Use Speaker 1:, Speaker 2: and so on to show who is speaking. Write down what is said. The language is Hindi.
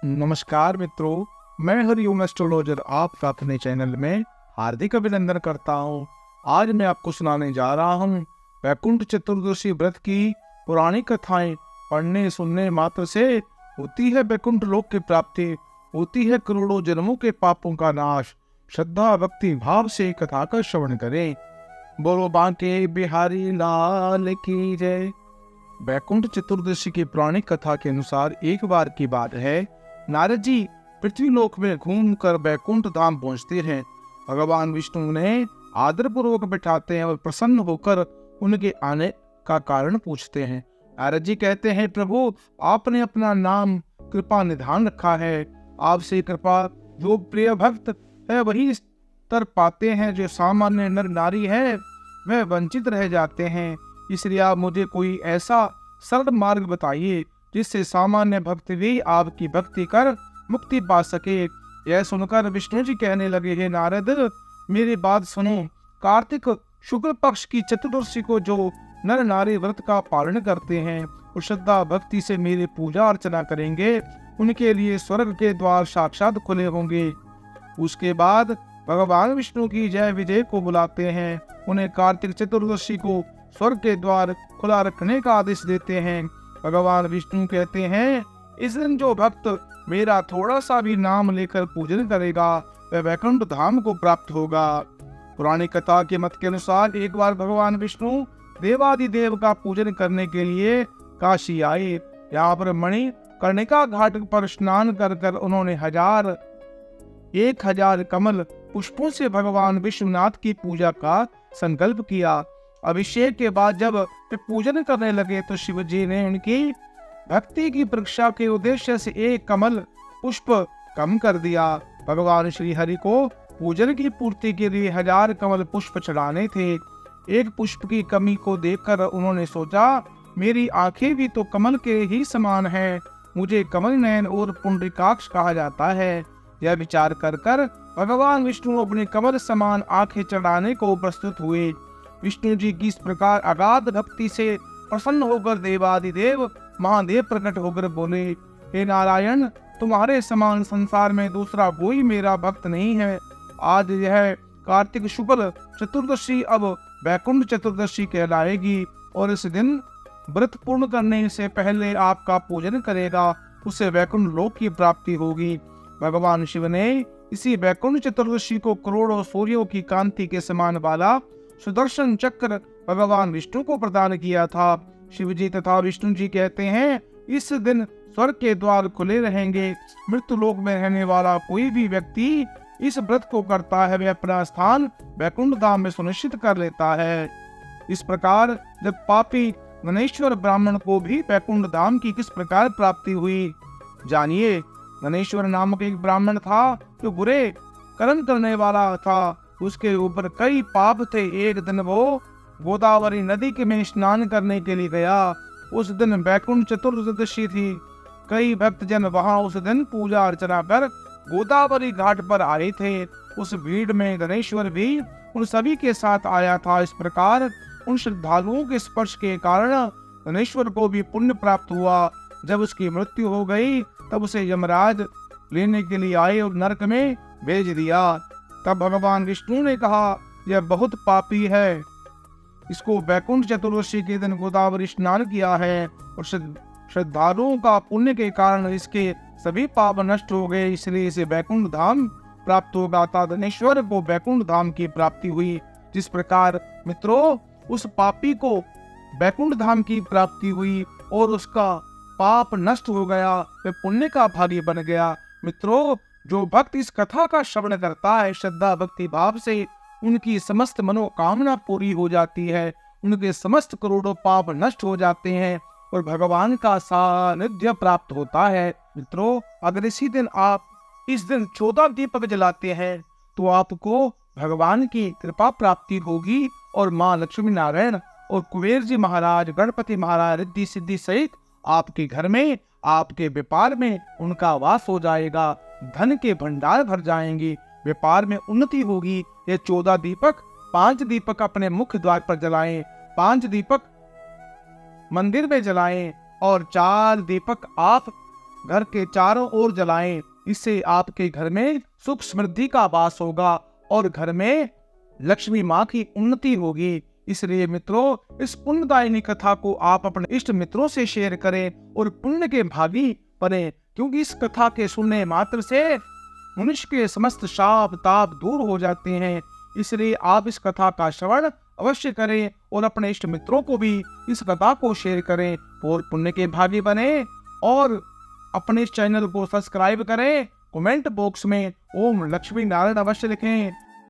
Speaker 1: नमस्कार मित्रों, मैं हरिओम एस्ट्रोलॉजर आपका अपने चैनल में हार्दिक अभिनंदन करता हूँ। आज मैं आपको सुनाने जा रहा हूँ वैकुंठ चतुर्दशी व्रत की पुरानी कथाएं। पढ़ने सुनने मात्र से होती है वैकुंठ लोक की प्राप्ति, होती है करोड़ों जन्मों के पापों का नाश। श्रद्धा भक्ति भाव से कथा का श्रवण करें। बोलो बांके बिहारी लाल की जय। वैकुंठ चतुर्दशी की पुरानी कथा के अनुसार एक बार की बात है, नारद जी पृथ्वी लोक में घूमकर वैकुंठ धाम पहुंचते हैं। भगवान विष्णु उन्हें आदर पूर्वक बैठाते हैं और प्रसन्न होकर उनके आने का कारण पूछते हैं। नारद जी कहते हैं, प्रभु आपने अपना नाम कृपा निधान रखा है। आपसे कृपा जो प्रिय भक्त है वही स्तर पाते हैं, जो सामान्य नर नारी है वह वंचित रह जाते हैं। इसलिए आप मुझे कोई ऐसा सरल मार्ग बताइए जिससे सामान्य भक्त भी आपकी भक्ति कर मुक्ति पा सके। यह सुनकर विष्णु जी कहने लगे, हे नारद मेरी बात सुनो। कार्तिक शुक्ल पक्ष की चतुर्दशी को जो नर नारी व्रत का पालन करते हैं और श्रद्धा भक्ति से मेरी पूजा अर्चना करेंगे, उनके लिए स्वर्ग के द्वार साक्षात खुले होंगे। उसके बाद भगवान विष्णु की जय विजय को बुलाते हैं। उन्हें कार्तिक चतुर्दशी को स्वर्ग के द्वार खुला रखने का आदेश देते हैं। भगवान विष्णु कहते हैं, इस दिन जो भक्त मेरा थोड़ा सा भी नाम लेकर पूजन करेगा वह वैकुंठ धाम को प्राप्त होगा। पुरानी कथा के मत के अनुसार एक बार भगवान विष्णु देवादिदेव का पूजन करने के लिए काशी आए। यहाँ पर मणि कर्णिका घाट पर स्नान कर कर उन्होंने 1000 कमल पुष्पों से भगवान विश्वनाथ की पूजा का संकल्प किया। अभिषेक के बाद जब वे पूजन करने लगे तो शिव जी ने उनकी भक्ति की परीक्षा के उद्देश्य से एक कमल पुष्प कम कर दिया। भगवान श्री हरि को पूजन की पूर्ति के लिए 1000 कमल पुष्प चढ़ाने थे। एक पुष्प की कमी को देखकर उन्होंने सोचा, मेरी आंखें भी तो कमल के ही समान हैं, मुझे कमल नयन और पुंडरीकाक्ष कहा जाता है। यह विचार कर कर भगवान विष्णु अपने कमल समान आंखें चढ़ाने को प्रस्तुत हुए। विष्णु जी की इस प्रकार अगाध भक्ति से प्रसन्न होकर देवादिदेव महादेव प्रकट होकर बोले, हे नारायण तुम्हारे समान संसार में दूसरा कोई मेरा भक्त नहीं है। आज यह कार्तिक शुक्ल चतुर्दशी अब वैकुंठ चतुर्दशी कहलाएगी और इस दिन व्रत पूर्ण करने से पहले आपका पूजन करेगा उसे वैकुंठ लोक की प्राप्ति होगी। भगवान शिव ने इसी वैकुंठ चतुर्दशी को करोड़ों सूर्यों की कांति के समान वाला सुदर्शन चक्र भगवान विष्णु को प्रदान किया था। शिव जी तथा विष्णु जी कहते हैं, इस दिन स्वर्ग के द्वार खुले रहेंगे। मृत्यु लोक में रहने वाला कोई भी व्यक्ति इस व्रत को करता है वह अपना स्थान वैकुंठ धाम में सुनिश्चित कर लेता है। इस प्रकार जब पापी गणेश्वर ब्राह्मण को भी वैकुंठ धाम की किस प्रकार प्राप्ति हुई, जानिए। गणेश्वर नामक एक ब्राह्मण था जो बुरे कर्म करने वाला था। उसके ऊपर कई पाप थे। एक दिन वो गोदावरी नदी के में स्नान करने के लिए गया। उस दिन वैकुंठ चतुर्दशी थी। कई भक्तजन वहां उस दिन पूजा अर्चना कर गोदावरी घाट पर आए थे। उस भीड़ में गणेश्वर भी उन सभी के साथ आया था। इस प्रकार उन श्रद्धालुओं के स्पर्श के कारण गणेश्वर को भी पुण्य प्राप्त हुआ। जब उसकी मृत्यु हो गई तब उसे यमराज लेने के लिए आए और नरक में भेज दिया। तब भगवान विष्णु ने कहा, यह बहुत पापी है, इसको वैकुंठ चतुर्दशी के दिन गोदावरी स्नान किया है और श्रद्धालुओं का पुण्य के कारण इसके सभी पाप नष्ट हो गए, इसलिए इसे वैकुंठ धाम प्राप्त होगा। गणेश्वर को वैकुंठ धाम की प्राप्ति हुई। जिस प्रकार मित्रों उस पापी को वैकुंठ धाम की प्राप्ति हुई और उसका पाप नष्ट हो गया, वह पुण्य का भागी बन गया। मित्रों जो भक्त इस कथा का श्रवण करता है श्रद्धा भक्ति भाव से, उनकी समस्त मनोकामना पूरी हो जाती है, उनके समस्त करोड़ों पाप नष्ट हो जाते हैं और भगवान का सानिध्य प्राप्त होता है। मित्रों अगर इसी दिन आप इस दिन 14 दीपक जलाते हैं तो आपको भगवान की कृपा प्राप्ति होगी और माँ लक्ष्मी नारायण और कुबेर जी महाराज, गणपति महाराज, रिद्धि सिद्धि सहित आपके घर में, आपके व्यापार में उनका वास हो जाएगा। धन के भंडार भर जाएंगे, व्यापार में उन्नति होगी। ये 14 दीपक, 5 दीपक अपने मुख्य द्वार पर जलाएं, 5 दीपक मंदिर में जलाएं और 4 दीपक आप घर के चारों ओर जलाएं। इससे आपके घर में सुख समृद्धि का वास होगा और घर में लक्ष्मी माँ की उन्नति होगी। इसलिए मित्रों, इस पुण्यदायिनी कथा को आप अपने इष्ट मित्रों से शेयर करें और पुण्य के भागी बने, क्योंकि इस कथा के सुनने मात्र से मनुष्य के समस्त शाप ताप दूर हो जाते हैं। इसलिए आप इस कथा का श्रवण अवश्य करें और अपने इष्ट मित्रों को भी इस कथा को शेयर करें और पुण्य के भागी बने। और अपने इस चैनल को सब्सक्राइब करें। कमेंट बॉक्स में ओम लक्ष्मी नारायण अवश्य लिखें।